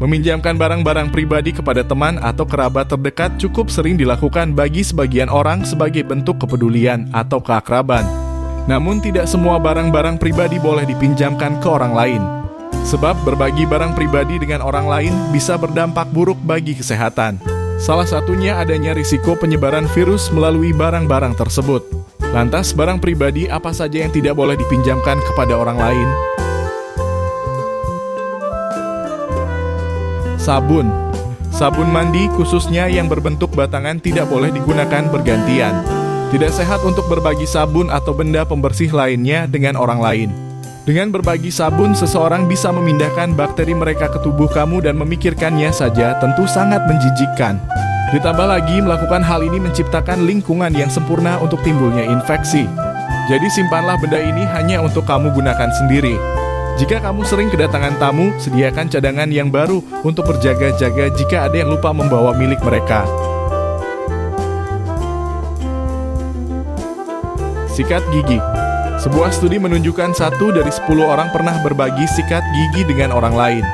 Meminjamkan barang-barang pribadi kepada teman atau kerabat terdekat cukup sering dilakukan bagi sebagian orang sebagai bentuk kepedulian atau keakraban. Namun tidak semua barang-barang pribadi boleh dipinjamkan ke orang lain. Sebab berbagi barang pribadi dengan orang lain bisa berdampak buruk bagi kesehatan. Salah satunya adanya risiko penyebaran virus melalui barang-barang tersebut. Lantas barang pribadi apa saja yang tidak boleh dipinjamkan kepada orang lain? Sabun. Sabun mandi khususnya yang berbentuk batangan tidak boleh digunakan bergantian. Tidak sehat untuk berbagi sabun atau benda pembersih lainnya dengan orang lain. Dengan berbagi sabun, seseorang bisa memindahkan bakteri mereka ke tubuh kamu dan memikirkannya saja tentu sangat menjijikkan. Ditambah lagi, melakukan hal ini menciptakan lingkungan yang sempurna untuk timbulnya infeksi. Jadi simpanlah benda ini hanya untuk kamu gunakan sendiri. Jika kamu sering kedatangan tamu, sediakan cadangan yang baru untuk berjaga-jaga jika ada yang lupa membawa milik mereka. Sikat gigi. Sebuah studi menunjukkan 1 dari 10 orang pernah berbagi sikat gigi dengan orang lain.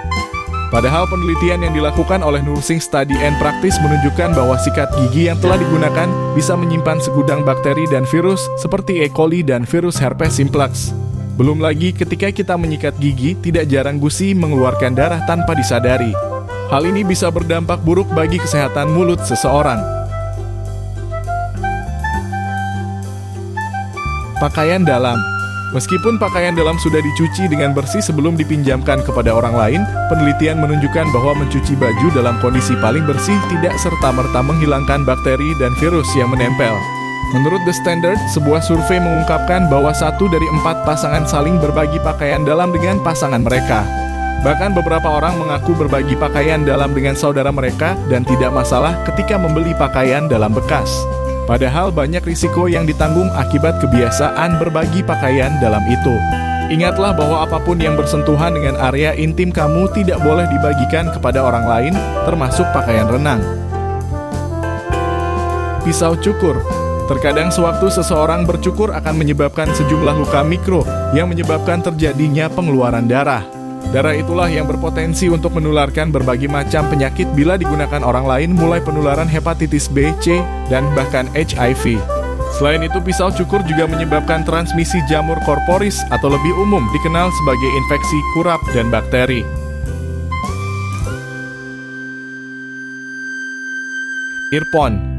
Padahal penelitian yang dilakukan oleh Nursing Study and Practice menunjukkan bahwa sikat gigi yang telah digunakan bisa menyimpan segudang bakteri dan virus seperti E. coli dan virus herpes simplex. Belum lagi ketika kita menyikat gigi, tidak jarang gusi mengeluarkan darah tanpa disadari. Hal ini bisa berdampak buruk bagi kesehatan mulut seseorang. Pakaian dalam. Meskipun pakaian dalam sudah dicuci dengan bersih sebelum dipinjamkan kepada orang lain, penelitian menunjukkan bahwa mencuci baju dalam kondisi paling bersih tidak serta-merta menghilangkan bakteri dan virus yang menempel. Menurut The Standard, sebuah survei mengungkapkan bahwa 1 dari 4 pasangan saling berbagi pakaian dalam dengan pasangan mereka. Bahkan beberapa orang mengaku berbagi pakaian dalam dengan saudara mereka dan tidak masalah ketika membeli pakaian dalam bekas. Padahal banyak risiko yang ditanggung akibat kebiasaan berbagi pakaian dalam itu. Ingatlah bahwa apapun yang bersentuhan dengan area intim kamu tidak boleh dibagikan kepada orang lain, termasuk pakaian renang. Pisau cukur. Terkadang sewaktu seseorang bercukur akan menyebabkan sejumlah luka mikro yang menyebabkan terjadinya pengeluaran darah. Darah itulah yang berpotensi untuk menularkan berbagai macam penyakit bila digunakan orang lain, mulai penularan hepatitis B, C, dan bahkan HIV. Selain itu, pisau cukur juga menyebabkan transmisi jamur corporis atau lebih umum dikenal sebagai infeksi kurap dan bakteri. Earphone.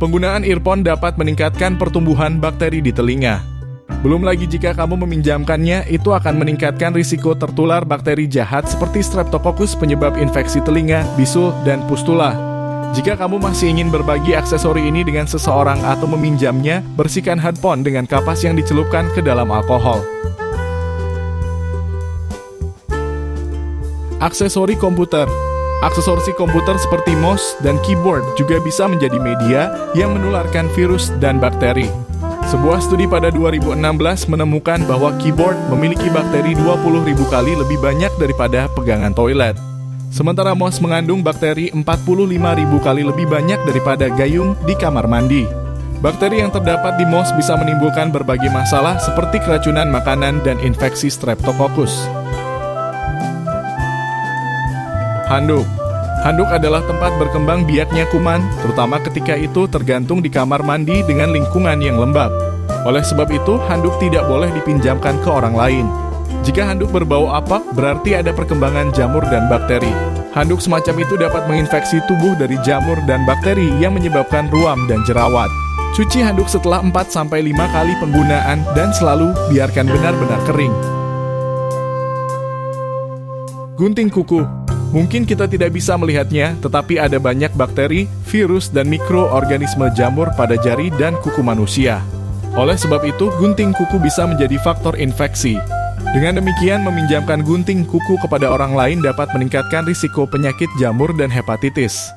Penggunaan earphone dapat meningkatkan pertumbuhan bakteri di telinga. Belum lagi jika kamu meminjamkannya, itu akan meningkatkan risiko tertular bakteri jahat seperti Streptococcus penyebab infeksi telinga, bisul, dan pustula. Jika kamu masih ingin berbagi aksesori ini dengan seseorang atau meminjamnya, bersihkan headphone dengan kapas yang dicelupkan ke dalam alkohol. Aksesori komputer. Aksesori komputer seperti mouse dan keyboard juga bisa menjadi media yang menularkan virus dan bakteri. Sebuah studi pada 2016 menemukan bahwa keyboard memiliki bakteri 20.000 kali lebih banyak daripada pegangan toilet. Sementara mouse mengandung bakteri 45.000 kali lebih banyak daripada gayung di kamar mandi. Bakteri yang terdapat di mouse bisa menimbulkan berbagai masalah seperti keracunan makanan dan infeksi Streptococcus. Handuk. Handuk adalah tempat berkembang biaknya kuman, terutama ketika itu tergantung di kamar mandi dengan lingkungan yang lembab. Oleh sebab itu, handuk tidak boleh dipinjamkan ke orang lain. Jika handuk berbau apak, berarti ada perkembangan jamur dan bakteri. Handuk semacam itu dapat menginfeksi tubuh dari jamur dan bakteri yang menyebabkan ruam dan jerawat. Cuci handuk setelah 4-5 kali penggunaan dan selalu biarkan benar-benar kering. Gunting kuku. Mungkin kita tidak bisa melihatnya, tetapi ada banyak bakteri, virus, dan mikroorganisme jamur pada jari dan kuku manusia. Oleh sebab itu, gunting kuku bisa menjadi faktor infeksi. Dengan demikian, meminjamkan gunting kuku kepada orang lain dapat meningkatkan risiko penyakit jamur dan hepatitis.